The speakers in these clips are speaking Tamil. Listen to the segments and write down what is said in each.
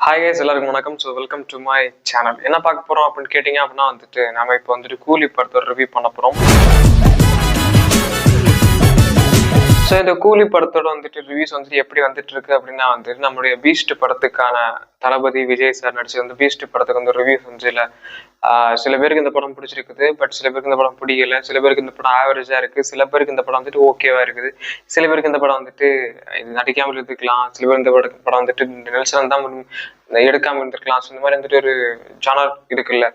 ஹாய் கைஸ், எல்லாருக்கும் வணக்கம். So welcome to my channel. என்ன பார்க்க போகிறோம் அப்படின்னு கேட்டிங்க அப்படின்னா நம்ம இப்போ கூலி படத்தோட ரிவ்யூ பண்ண போகிறோம். ஸோ இந்த கூலி படத்தோட ரிவ்யூஸ் எப்படி இருக்கு அப்படின்னா நம்மளுடைய பீஸ்ட் படத்துக்கான தளபதி விஜய் சார் நடிச்சு பீஸ்ட் படத்துக்கு ரிவ்யூஸ் இல்லை. சில பேருக்கு இந்த படம் பிடிச்சிருக்குது, பட் சில பேருக்கு இந்த படம் பிடிக்கல. சில பேருக்கு இந்த படம் ஆவரேஜா இருக்கு, சில பேருக்கு இந்த படம் ஓகேவா இருக்குது, சில பேருக்கு இந்த படம் இது நடிக்காமல் இருந்துக்கலாம், சில பேர் இந்த படம் நெல்சன் தான் எடுக்காம இருந்திருக்கலாம். ஸோ இந்த மாதிரி ஒரு ஜானர் இருக்குல்ல.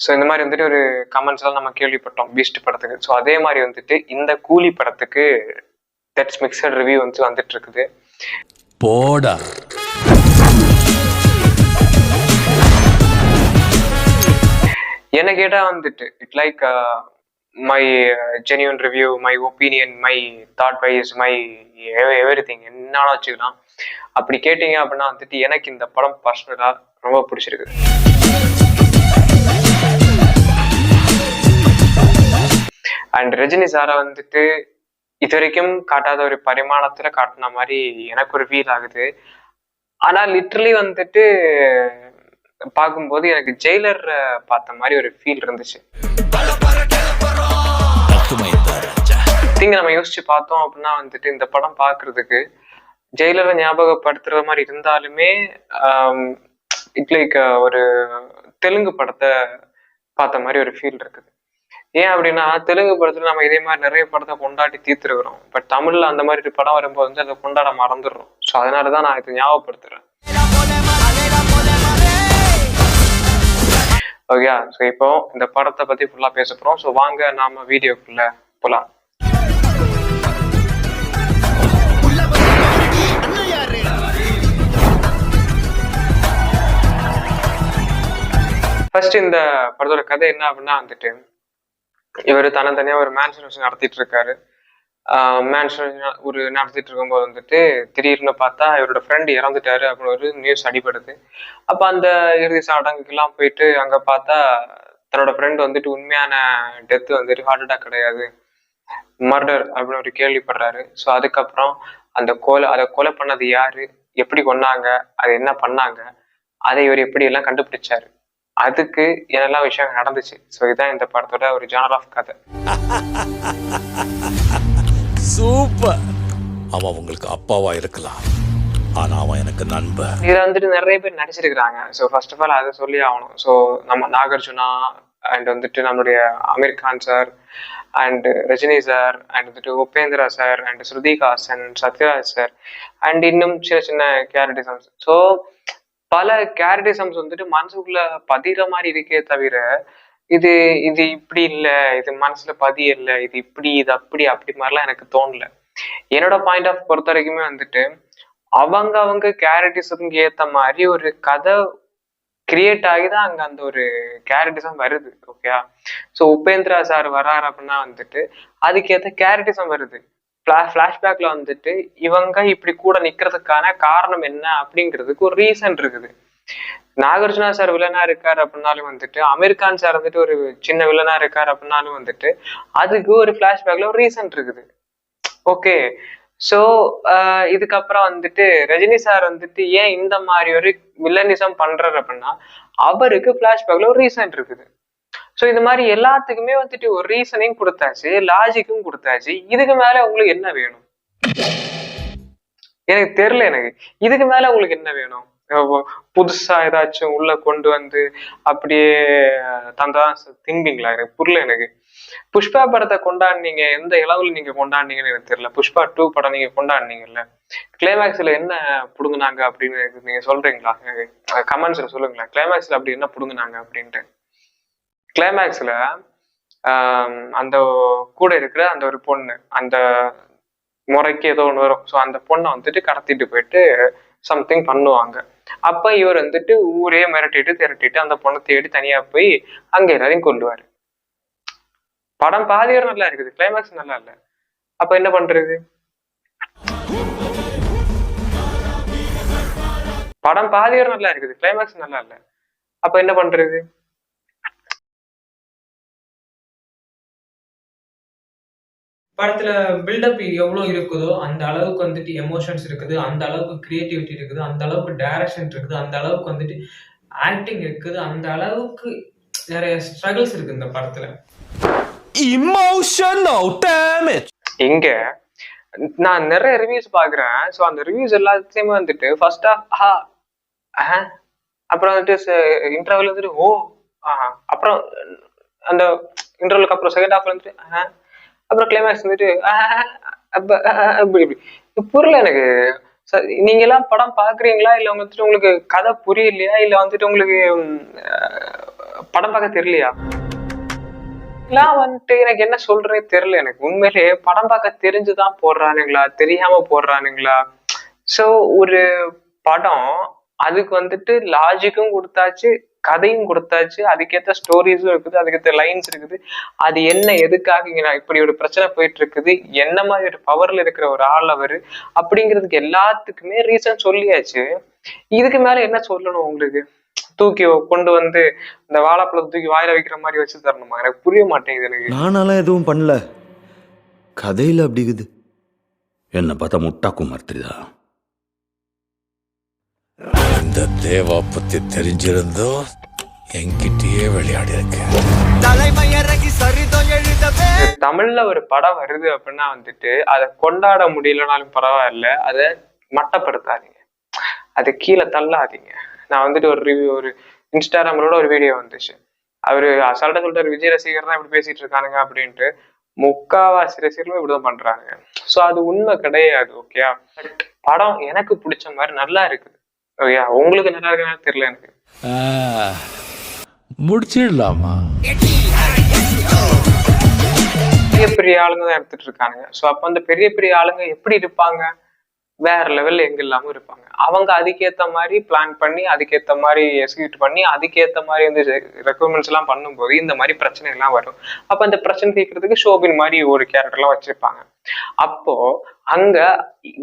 ஸோ இந்த மாதிரி ஒரு கமெண்ட்ஸ் எல்லாம் நம்ம கேள்விப்பட்டோம் பீஸ்ட் படத்துக்கு. ஸோ அதே மாதிரி இந்த கூலி படத்துக்கு தட்ஸ் மிக்சட் ரிவ்யூ வந்துட்டு இருக்குது. போடா என்ன கேட்டா it like my genuine review, my opinion, my thought wise, my everything என்னாலும் வச்சுக்கலாம். அப்படி கேட்டீங்க அப்படின்னா எனக்கு இந்த படம் பர்சனலா ரொம்ப பிடிச்சிருக்கு. அண்ட் ரஜினி சாரை இது வரைக்கும் காட்டாத ஒரு பரிமாணத்துல காட்டின மாதிரி எனக்கு ஒரு ஃபீல் ஆகுது. ஆனா லிட்டரலி பார்க்கும்போது எனக்கு ஜெயிலர் பார்த்த மாதிரி ஒரு ஃபீல் இருந்துச்சு. நம்ம யோசிச்சு பார்த்தோம் அப்படின்னா இந்த படம் பார்க்கறதுக்கு ஜெயிலரை ஞாபகப்படுத்துற மாதிரி இருந்தாலுமே இட் லைக் ஒரு தெலுங்கு படத்தை பார்த்த மாதிரி ஒரு ஃபீல் இருக்குது. ஏன் அப்படின்னா தெலுங்கு படத்துல நம்ம இதே மாதிரி நிறைய படத்தை கொண்டாடி தீர்த்துருக்கிறோம். பட் தமிழ்ல அந்த மாதிரி படம் வரும்போது அதை கொண்டாட மறந்துடுறோம். ஸோ அதனாலதான் நான் இதை ஞாபகப்படுத்துறேன். ஓகே, ஸோ இப்போ இந்த படத்தை பத்தி ஃபுல்லா பேச போறோம். ஸோ வாங்க நாம வீடியோக்குள்ள போலாம். ஃபர்ஸ்ட் இந்த படத்தோட கதை என்ன அப்படின்னா இவர் தனித்தனியா ஒரு மேன்ஷன் நடத்திட்டு இருக்காரு. மேன்ஷன் ஒரு நடத்திட்டு இருக்கும்போது திடீர்னு பார்த்தா இவரோட ஃப்ரெண்ட் இறந்துட்டாரு அப்படின்னு ஒரு நியூஸ் அடிபடுது. அப்ப அந்த இறுதி சடங்குக்கெல்லாம் போயிட்டு அங்க பார்த்தா தன்னோட ஃப்ரெண்ட் உண்மையான டெத் ஹார்ட் அட்டாக் கிடையாது, மர்டர் அப்படின்னு ஒரு கேள்விப்படுறாரு. ஸோ அதுக்கப்புறம் அதை கொலை பண்ணது யாரு, எப்படி கொன்னாங்க, அது என்ன பண்ணாங்க, அதை இவர் எப்படி எல்லாம் கண்டுபிடிச்சாரு, அதுக்கு என்னெல்லாம் விஷயம் நடந்துச்சு. ஸோ இதுதான் இந்த படத்தோட ஒரு ஜானர் ஆஃப் கதை. சூப்பர். அவன் உங்களுக்கு அப்பாவா இருக்கலாம், ஆனா அவன் எனக்கு நண்பன். இதுல நிறைய பேர் நடிச்சிருக்கிறாங்க. ஸோ ஃபர்ஸ்ட் ஆஃப் ஆல் அதை சொல்லி ஆகணும். ஸோ நம்ம நாகார்ஜுனா அண்ட் நம்மளுடைய Aamir Khan sir and Rajini sir and Upendra sir and Shruti Haasan, Sathyaraj sir and இன்னும் சின்ன சின்ன கேரக்டரிசம்ஸ். ஸோ பல கேரக்டரிசம்ஸ் மனசுக்குள்ள பதிகிற மாதிரி இருக்கே தவிர இது இது இப்படி இல்லை, இது மனசுல பதிய இல்லை, இது இப்படி இது அப்படி அப்படி மாதிரிலாம் எனக்கு தோணல. என்னோட பாயிண்ட் ஆஃப் பொறுத்த வரைக்குமே அவங்க கேரக்டரிசம்க்கு ஏத்த மாதிரி ஒரு கதை கிரியேட் ஆகிதான் அங்க அந்த ஒரு கேரக்டரிசம் வருது. ஓகே, ஸோ உபேந்திரா சார் வர்றாரு அப்படின்னா அதுக்கேற்ற கேரக்டரிசம் வருது. ஃபிளாஷ்பேக்ல இவங்க இப்படி கூட நிக்கிறதுக்கான காரணம் என்ன அப்படிங்கிறதுக்கு ஒரு ரீசன் இருக்குது. நாகார்ஜுனா சார் வில்லனா இருக்காரு அப்படின்னாலும் அமீர் கான் சார் ஒரு சின்ன வில்லனா இருக்காரு அப்படின்னாலும் அதுக்கு ஒரு ஃபிளாஷ்பேக்ல ஒரு ரீசன் இருக்குது. ஓகே, ஸோ இதுக்கப்புறம் ரஜினி சார் ஏன் இந்த மாதிரி ஒரு வில்லனிசம் பண்றாரு அப்படின்னா அவருக்கு ஃபிளாஷ்பேக்ல ஒரு ரீசன் இருக்குது. ஸோ இந்த மாதிரி எல்லாத்துக்குமே ஒரு ரீசனையும் கொடுத்தாச்சு, லாஜிக்கும் கொடுத்தாச்சு. இதுக்கு மேல உங்களுக்கு என்ன வேணும் எனக்கு தெரியல. எனக்கு இதுக்கு மேல உங்களுக்கு என்ன வேணும்? புதுசா ஏதாச்சும் உள்ள கொண்டு அப்படியே தந்தான் திம்பிங்களா? எனக்கு புரியல. எனக்கு புஷ்பா படத்தை கொண்டாடினீங்க, எந்த அளவுல நீங்க கொண்டாடினீங்கன்னு எனக்கு தெரியல. புஷ்பா 2 படம் நீங்க கொண்டாடினீங்கல்ல, கிளைமேக்ஸ்ல என்ன புடுங்குனாங்க அப்படின்னு நீங்க சொல்றீங்களா? கமெண்ட்ஸ்ல சொல்லுங்களேன். கிளைமேக்ஸ்ல அப்படி என்ன புடுங்குனாங்க அப்படின்ட்டு. கிளைமேக்ஸ்ல அந்த கூட இருக்கிற அந்த ஒரு பொண்ணு, அந்த முறைக்கு ஏதோ ஒண்ணு வரும். ஸோ அந்த பொண்ணை கடத்திட்டு போயிட்டு சம்திங் பண்ணுவாங்க. அப்ப இவர் ஊரே திரட்டிட்டு அந்த பொண்ணை தேடி தனியா போய் அங்க எல்லாரையும் கொல்லுவாரு. படம் பாதியோர் நல்லா இருக்குது, கிளைமேக்ஸ் நல்லா இல்ல. அப்ப என்ன பண்றது? படம் பாதியோர் நல்லா இருக்குது, கிளைமேக்ஸ் நல்லா இல்ல. அப்ப என்ன பண்றது? படத்துல பில்டப் எவ்வளவு இருக்குதோ அந்த அளவுக்கு வந்துட்டு எமோஷன்ஸ் இருக்குது, அந்த அளவுக்கு கிரியேட்டிவிட்டி இருக்குது, அந்த அளவுக்கு டைரக்ஷன் இருக்குது, அந்த அளவுக்கு வந்துட்டு ஆக்டிங் இருக்குது, அந்த அளவுக்கு நிறைய ஸ்ட்ரகிள்ஸ் இருக்கு இந்த படத்துல. Emotional damage. இங்க நான் நிறைய ரிவ்யூஸ் பாக்குறேன். ஸோ அந்த ரிவ்யூஸ் எல்லாத்தையுமே வந்துட்டு ஃபர்ஸ்ட் ஆஃப் அப்புறம் வந்துட்டு இன்டர்வல் வந்துட்டு ஓ அப்புறம் அந்த இன்டர்வலுக்கு அப்புறம் செகண்ட் ஹாஃப்ல வந்துட்டு அப்புறம் கிளைமேக்ஸ் வந்துட்டு புரியல எனக்கு. நீங்க எல்லாம் படம் பாக்குறீங்களா இல்ல வந்துட்டு உங்களுக்கு கதை புரியலையா இல்ல வந்துட்டு உங்களுக்கு படம் பார்க்க தெரியலையா? எல்லாம் வந்துட்டு எனக்கு என்ன சொல்றேனே தெரியல. எனக்கு உண்மையிலேயே படம் பார்க்க தெரிஞ்சுதான் போடுறானுங்களா தெரியாம போடுறானுங்களா? சோ ஒரு படம் அதுக்கு வந்துட்டு லாஜிக்கும் கொடுத்தாச்சு, கதையும் கொடுத்தாச்சு, அதுக்கேற்ற ஸ்டோரிஸும் இருக்குது, அதுக்கேற்ற லைன்ஸ் இருக்குது. அது என்ன எதுக்காக நான் இப்படி ஒரு பிரச்சனை போயிட்டு இருக்குது, என்ன மாதிரி ஒரு பவர்ல இருக்கிற ஒரு ஆள் அவரு அப்படிங்கிறதுக்கு எல்லாத்துக்குமே ரீசன் சொல்லியாச்சு. இதுக்கு மேல என்ன சொல்லணும் உங்களுக்கு? தூக்கி கொண்டு வந்து இந்த வாழைப்பழத்தை தூக்கி வாயில வைக்கிற மாதிரி வச்சு தரணுமா? எனக்கு புரிய மாட்டேங்குது. எனக்கு நானாலாம் எதுவும் பண்ணல, கதையில அப்படிங்குது. என்ன பார்த்தா முட்டா குமார் தெரியுதா? இந்த தேவா பத்தி தெரிஞ்சிருந்தோ என்கிட்டயே விளையாடி இருக்க. தமிழ்ல ஒரு படம் வருது அப்படின்னா வந்துட்டு அதை கொண்டாட முடியலனாலும் பரவாயில்ல, அதை மட்டப்படுத்தாதீங்க, அதை கீழே தள்ளாதீங்க. நான் வந்துட்டு ஒரு ரிவ்யூ, ஒரு இன்ஸ்டாகிராமோட ஒரு வீடியோ வந்துச்சு. அவரு அசால்ட்டா சொல்லிட்டாரு விஜய் ரசிகர் தான் இப்படி பேசிட்டு இருக்கானுங்க அப்படின்ட்டு. முக்காவாசி ரசிகர்களும் இப்படிதான் பண்றாங்க. ஸோ அது உண்மை கிடையாது. ஓகே, படம் எனக்கு பிடிச்ச மாதிரி நல்லா இருக்குது. ஓகே, உங்களுக்கு நல்லா இருக்குன்னு தெரியல எனக்கு. முடிச்சிடலாமா? பெரிய பெரிய ஆளுங்க தான் எடுத்துட்டு இருக்கானுங்க. ஸோ அப்ப அந்த பெரிய பெரிய ஆளுங்க எப்படி இருப்பாங்க? வேற லெவல்ல எங்க இல்லாம இருப்பாங்க. அவங்க அதுக்கேத்த மாதிரி பிளான் பண்ணி, அதுக்கேத்த மாதிரி எக்ஸிக்யூட் பண்ணி, அதுக்கேத்த மாதிரி வந்து ரெக்குவயர்மெண்ட்ஸ் எல்லாம் பண்ணும்போது இந்த மாதிரி பிரச்சனை எல்லாம் வரும். அப்ப அந்த பிரச்சனை தீர்க்கிறதுக்கு ஷோபின் மாதிரி ஒரு கேரக்டர் எல்லாம் வச்சிருப்பாங்க. அப்போ அங்க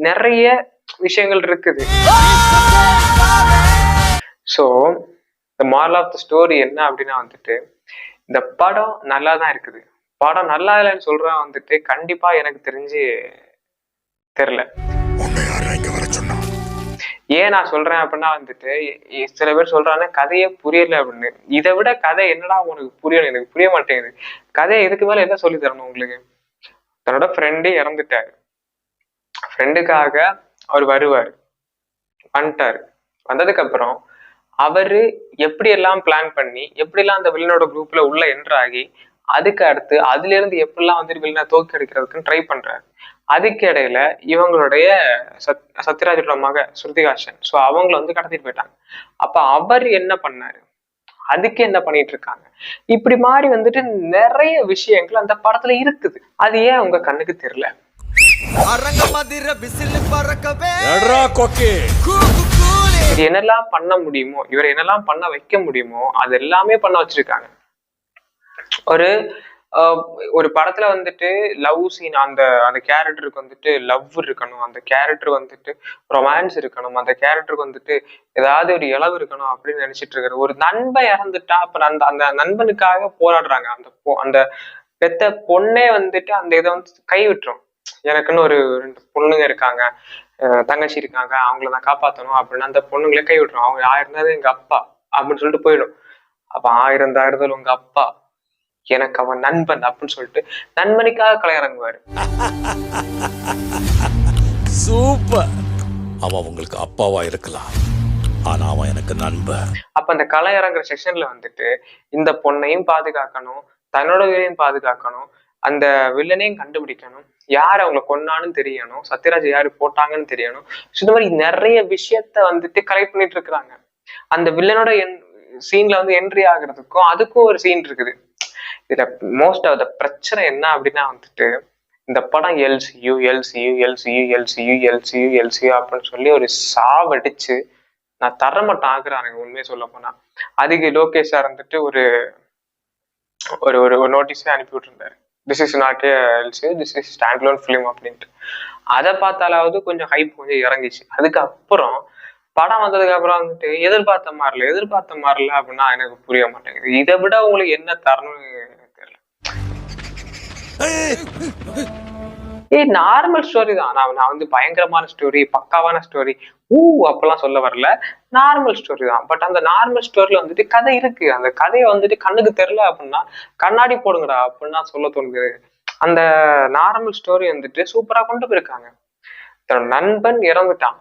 நிறைய விஷயங்கள் இருக்குது. ஸோ இந்த மாரல் ஆஃப் த ஸ்டோரி என்ன அப்படின்னா வந்துட்டு, இந்த படம் நல்லா தான் இருக்குது. படம் நல்லா இல்லைன்னு சொல்றேன் வந்துட்டு கண்டிப்பா எனக்கு தெரிஞ்சு தெரியல. ஏன் நான் சொல்றேன் அப்படின்னா வந்துட்டு, சில பேர் சொல்றாங்க கதையே புரியல அப்படின்னு. இதை விட கதை என்னடா உனக்கு புரியல? எனக்கு புரிய மாட்டேங்குது. கதையை இதுக்கு மேல என்ன சொல்லி தரணும் உங்களுக்கு? தன்னோட ஃப்ரெண்டு இறந்துட்டாரு, ஃப்ரெண்டுக்காக அவர் வருவார், வந்துட்டாரு. வந்ததுக்கு அப்புறம் அவரு எப்படி எல்லாம் பிளான் பண்ணி, எப்படி எல்லாம் அந்த வில்லனோட குரூப்ல உள்ள என்டர் ஆகி, அதுக்கு அடுத்து அதுல இருந்து எப்படிலாம் வந்துட்டு வில்லனை தோக்கி அடிக்கிறதுக்குன்னு ட்ரை பண்றாரு. அதுக்கு இடையில இவங்களுடைய சத்யராஜோட மக ஸ்ருதிகாசன், ஸோ அவங்கள வந்து கடத்திட்டு போயிட்டாங்க. அப்ப அவர் என்ன பண்ணாரு, அதுக்கு என்ன பண்ணிட்டு இருக்காங்க, இப்படி மாதிரி வந்துட்டு நிறைய விஷயங்கள் அந்த படத்துல இருக்குது. அது ஏன் உங்க கண்ணுக்கு தெரியல? இது என்னெல்லாம் பண்ண முடியுமோ, இவர் என்னெல்லாம் பண்ண வைக்க முடியுமோ அது எல்லாமே பண்ண வச்சிருக்காங்க. ஒரு படத்துல வந்துட்டு லவ் சீன், அந்த கேரக்டருக்கு வந்துட்டு லவ் இருக்கணும், அந்த கேரக்டர் வந்துட்டு ரொமான்ஸ் இருக்கணும், அந்த கேரக்டருக்கு வந்துட்டு ஏதாவது ஒரு இளவு இருக்கணும் அப்படின்னு நினைச்சிட்டு இருக்காரு. ஒரு நண்பன் இறந்துட்டா அப்ப அந்த நண்பனுக்காக போராடுறாங்க. அந்த பெத்த பொண்ணே வந்துட்டு அந்த இதை வந்து கை விட்டுரும். எனக்குன்னு ஒரு 2 பொண்ணுங்க இருக்காங்க, தங்கச்சி இருக்காங்க, அவங்கள நான் காப்பாற்றணும் அப்படின்னு அந்த பொண்ணுங்களே கை விட்டுரும். அவங்க 1000 இருந்தாலும் எங்க அப்பா அப்படின்னு சொல்லிட்டு போயிடும். அப்ப 1000 இருந்தாலும் உங்க அப்பா, எனக்கு அவன் நண்பன் அப்படின்னு சொல்லிட்டு நண்பனுக்காக கலையிறங்குவாரு. சூப்பர். அவன் உங்களுக்கு அப்பாவா இருக்கலாம், ஆனா அவன் எனக்கு நண்பன். அப்ப அந்த கலையிறங்குற செக்ஷன்ல வந்துட்டு இந்த பொண்ணையும் பாதுகாக்கணும், தன்னோட உயிரையும் பாதுகாக்கணும், அந்த வில்லனையும் கண்டுபிடிக்கணும், யார் அவங்களை கொன்னான்னு தெரியணும், சத்யராஜ் யாரு போட்டாங்கன்னு தெரியணும். இந்த மாதிரி நிறைய விஷயத்த வந்துட்டு கலெக்ட் பண்ணிட்டு இருக்கிறாங்க. அந்த வில்லனோட சீன்ல வந்து என்ட்ரி ஆகுறதுக்கும் அதுக்கும் ஒரு சீன் இருக்குது. இதுல மோஸ்ட் ஆஃப் த பிரச்சனை என்ன அப்படின்னா வந்துட்டு, இந்த படம் LCU LCU LCU LCU LCU LCU அப்படின்னு சொல்லி ஒரு சாவடிச்சு நான் தரமட்டம் ஆகுறானுங்க. உண்மையை சொல்ல போனா அதுக்கு லோகேஷ் சார் வந்துட்டு ஒரு ஒரு ஒரு நோட்டீஸே அனுப்பி விட்டுருந்தாரு, this is not LCU, this is standalone film அப்படின்ட்டு. அதை பார்த்தாலாவது கொஞ்சம் ஹைப் கொஞ்சம் இறங்கிச்சு. அதுக்கப்புறம் படம் வந்ததுக்கு அப்புறம் வந்துட்டு எதிர்பார்த்த மாதிரில அப்படின்னா எனக்கு புரிய மாட்டேங்குது. இதை விட உங்களுக்கு என்ன தரணும்னு தெரியல. நார்மல் ஸ்டோரி தான். நான் வந்து பயங்கரமான ஸ்டோரி, பக்காவான ஸ்டோரி அப்பெல்லாம் சொல்ல வரல. நார்மல் ஸ்டோரி தான். பட் அந்த நார்மல் ஸ்டோரியில வந்துட்டு கதை இருக்கு. அந்த கதையை வந்துட்டு கண்ணுக்கு தெரியல அப்படின்னா கண்ணாடி போடுங்கடா அப்படின்னு தான் சொல்ல தோணுது. அந்த நார்மல் ஸ்டோரி வந்துட்டு சூப்பரா கொண்டு போயிருக்காங்க. தன்னோட நண்பன் இறந்துட்டான்,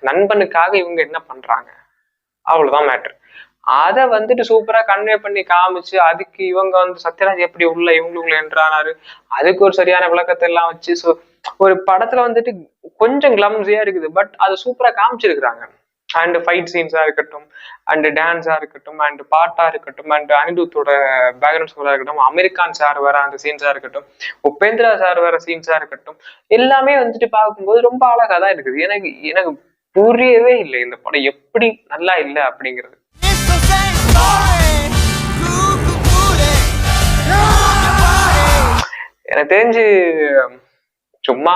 நண்பனுக்காக இவங்க என்ன பண்றாங்க, அவ்வளவுதான் மேட்ரு. அதை வந்துட்டு சூப்பரா கன்வே பண்ணி காமிச்சு, அதுக்கு இவங்க வந்து சத்யராஜ் எப்படி உள்ள இவங்களுக்குள்ள என்றானாரு, அதுக்கு ஒரு சரியான விளக்கத்தை எல்லாம் வச்சு ஒரு படத்துல வந்துட்டு கொஞ்சம் கிளம்ஸியா இருக்குது, பட் அதை சூப்பரா காமிச்சிருக்கிறாங்க. அண்ட் ஃபைட் சீன்ஸா இருக்கட்டும், அண்ட் டான்ஸா இருக்கட்டும், அண்ட் பாட்டா இருக்கட்டும், அண்ட் அனிருத்தோட பேக்ரவுண்ட் ஸ்கோரா இருக்கட்டும், அமெரிக்கான் சார் வர அந்த சீன்ஸா இருக்கட்டும், உபேந்திரா சார் வர சீன்ஸா இருக்கட்டும், எல்லாமே வந்துட்டு பார்க்கும்போது ரொம்ப அழகா தான் இருக்குது. எனக்கு புரியவே இல்லை இந்த படம் எப்படி நல்லா இல்லை அப்படிங்கிறது. எனக்கு தெரிஞ்சு சும்மா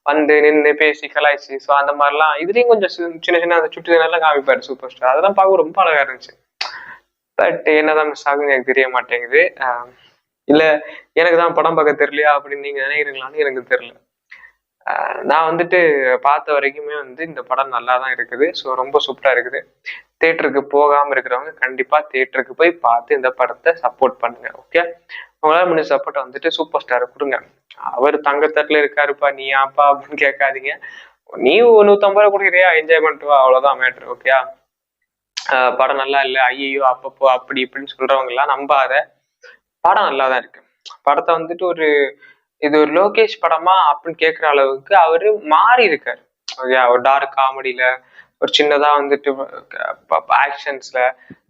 வந்து நின்று பேசி கலாய்ச்சி அந்த மாதிரிலாம் இதுலயும் கொஞ்சம் சின்ன சின்ன அந்த சுட்டு நல்லா காமிப்பாரு சூப்பர் ஸ்டார். அதெல்லாம் பார்க்க ரொம்ப அழகா இருந்துச்சு. பட் என்னதான் மிஸ் ஆகுதுன்னு எனக்கு தெரிய மாட்டேங்குது. இல்ல எனக்கு தான் படம் பார்க்க தெரியலையா அப்படின்னு நீங்க நினைக்கிறீங்களான்னு எனக்கு தெரியல. நான் வந்துட்டு பார்த்த வரைக்குமே வந்து இந்த படம் நல்லா தான் இருக்குது. ஸோ ரொம்ப சூப்பரா இருக்குது. தியேட்டருக்கு போகாம இருக்கிறவங்க கண்டிப்பா தியேட்டருக்கு போய் பார்த்து இந்த படத்தை சப்போர்ட் பண்ணுங்க. ஓகே, உங்களால முடிஞ்ச சப்போர்ட் வந்துட்டு சூப்பர் ஸ்டாரை கொடுங்க. அவர் தங்கத்தட்டுல இருக்காருப்பா நீ ஆப்பா அப்படின்னு கேட்காதீங்க. நீ 150 ரூபா கொடுக்குறியா, என்ஜாய் பண்ணிட்டு வா, அவ்வளவுதான் மேட்ரு. ஓகே, படம் நல்லா இல்லை ஐயோ அப்பப்போ அப்படி இப்படின்னு சொல்றவங்க எல்லாம் நம்பாத. படம் நல்லா தான் இருக்கு. படத்தை வந்துட்டு இது ஒரு லோகேஷ் படமா அப்படின்னு கேட்குற அளவுக்கு அவரு மாறி இருக்காரு. ஓகே, ஒரு டார்க் காமெடியில, ஒரு சின்னதா வந்துட்டு ஆக்ஷன்ஸ்ல,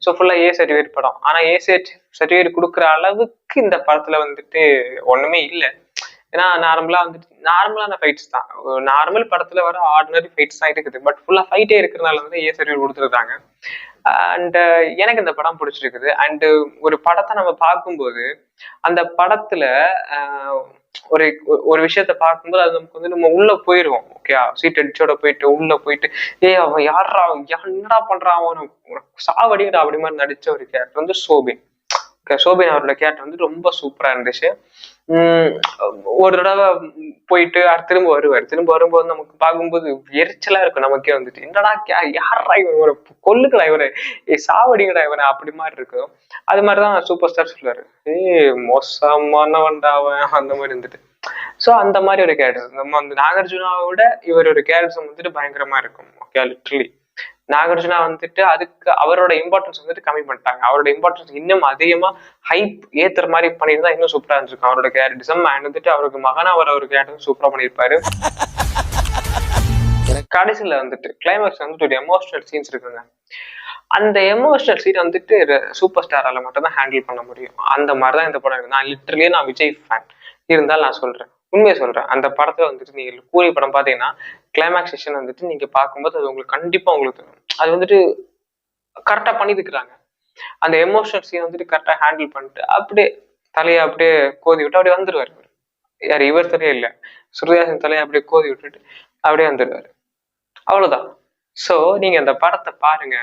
ஸோ ஃபுல்லா ஏ சர்டிஃபிகேட் படம். ஆனா ஏ சர்டிஃபிகேட் கொடுக்குற அளவுக்கு இந்த படத்துல வந்துட்டு ஒண்ணுமே இல்லை. ஏன்னா நார்மலான ஃபைட்ஸ் தான். நார்மல் படத்துல வர ஆர்டினரி ஃபைட்ஸ் தான் இருக்குது. பட் ஃபுல்லா ஃபைட்டே இருக்கிறதுனால வந்து ஏ சர்டிஃபிகேட் கொடுத்துருக்காங்க. அண்ட் எனக்கு இந்த படம் பிடிச்சிருக்குது. அண்ட் ஒரு படத்தை நம்ம பார்க்கும்போது அந்த படத்துல ஒரு ஒரு விஷயத்த பார்க்கும்போது அது நமக்கு வந்து நம்ம உள்ள போயிடுவோம். ஓகே, சீட் அடிச்சோட போயிட்டு உள்ள போயிட்டு அவன் யாரா என்னடா பண்றான் அவன் சாவடிங்கடா அப்படி மாதிரி நடிச்ச ஒரு கேரக்டர் வந்து சோபின். சோபின் அவரோட கேரக்டர் வந்து ரொம்ப சூப்பரா இருந்துச்சு. ஒரு தடவை போயிட்டு திரும்ப வரும்போது நமக்கு பார்க்கும்போது எரிச்சலா இருக்கும். நமக்கே வந்துட்டு என்னடா யாரா இவன் கொல்லுக்கடா இவரை, சாவடிங்கடா இவனை அப்படி மாதிரி இருக்கும். அது மாதிரிதான் சூப்பர் ஸ்டார் சொல்லுவாரு, மோசமானவன்டா அவன் அந்த மாதிரி இருந்துட்டு. ஸோ அந்த மாதிரி ஒரு கேரக்டர் நம்ம வந்து நாகார்ஜுனாவோட இவர் ஒரு கேரக்டர் வந்துட்டு பயங்கரமா இருக்கும். ஓகே, லிட்டரலி நாகார்ஜுனா வந்துட்டு அதுக்கு அவரோட இம்பார்ட்டன்ஸ் வந்துட்டு கம்மி பண்ணிட்டாங்க. அவரோட இம்பார்ட்டன்ஸ் இன்னும் அதிகமா ஹைப் ஏத்துற மாதிரி பண்ணியிருந்தா இன்னும் சூப்பரா இருந்திருக்கும் அவரோட கேரக்டரிசம். அண்ட் வந்துட்டு அவருக்கு மகனா வர ஒரு கேரக்டர் சூப்பரா பண்ணியிருப்பாரு. கடைசியில வந்துட்டு கிளைமேக்ஸ் வந்துட்டு ஒரு எமோஷனல் சீன்ஸ் இருக்குங்க. அந்த எமோஷனல் சீன் வந்துட்டு சூப்பர் ஸ்டாரால மட்டும் தான் ஹேண்டில் பண்ண முடியும். அந்த மாதிரிதான் இந்த படம் இருக்கு. நான் லிட்டரலியே நான் விஜய் ஃபேன் இருந்தாலும் நான் சொல்றேன், உண்மையை சொல்றேன். அந்த படத்துல வந்துட்டு நீங்க கூலி படம் பாத்தீங்கன்னா கிளைமேக்ஸ் செஷன் வந்துட்டு நீங்க பார்க்கும்போது அது உங்களுக்கு கண்டிப்பா உங்களுக்கு அது வந்துட்டு கரெக்டா பண்ணிருக்கிறாங்க. அந்த எமோஷனல் சீன் வந்துட்டு கரெக்டா ஹேண்டில் பண்ணிட்டு அப்படியே தலையை அப்படியே கோதி விட்டு அப்படியே வந்துருவாரு. யார் இவர் தலையே இல்லை, சூர்யாசன் தலையை அப்படியே கோதி விட்டுட்டு அப்படியே வந்துடுவாரு. அவ்வளவுதான். ஸோ நீங்க அந்த படத்தை பாருங்க.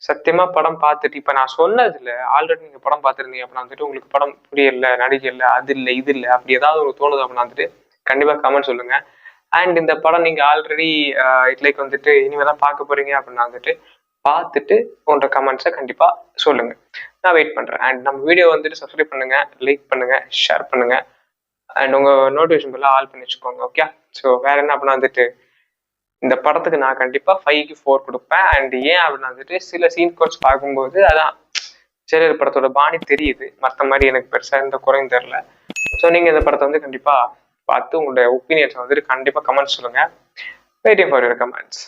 சத்தியமா படம் பார்த்துட்டு இப்ப நான் சொன்னதுல ஆல்ரெடி நீங்க படம் பார்த்துருந்தீங்க அப்படின்னா வந்துட்டு உங்களுக்கு படம் புரியல, நடிகை அது இல்லை இது இல்லை அப்படி ஏதாவது உங்களுக்கு தோணுது அப்படின்னா வந்துட்டு கண்டிப்பா கமெண்ட் சொல்லுங்க. அண்ட் இந்த படம் நீங்க ஆல்ரெடி லைக் வந்துட்டு இனிமேதான் பார்க்க போறீங்க அப்படின்னா வந்துட்டு பார்த்துட்டு உங்களோட கமெண்ட்ஸை கண்டிப்பா சொல்லுங்க, நான் வெயிட் பண்றேன். அண்ட் நம்ம வீடியோ வந்துட்டு சப்ஸ்கிரைப் பண்ணுங்க, லைக் பண்ணுங்க, ஷேர் பண்ணுங்க, அண்ட் உங்க நோட்டிஃபிகேஷன் எல்லாம் ஆல் பண்ணி வச்சுக்கோங்க. ஓகே, ஸோ வேற என்ன அப்படின்னா வந்துட்டு இந்த படத்துக்கு நான் கண்டிப்பா 5க்கு 4 கொடுப்பேன். அண்ட் ஏன் அப்படின்னா வந்துட்டு சில சீன் கோட்ஸ் பார்க்கும்போது அதான் சரி படத்தோட பாணி தெரியுது, மற்ற மாதிரி எனக்கு பெருசா எந்த குறையும் தெரியல. ஸோ நீங்க இந்த படத்தை வந்து கண்டிப்பா பார்த்து உங்களுடைய ஒப்பீனியன்ஸ் வந்துட்டு கண்டிப்பா கமெண்ட்ஸ் சொல்லுங்க. Waiting for your comments.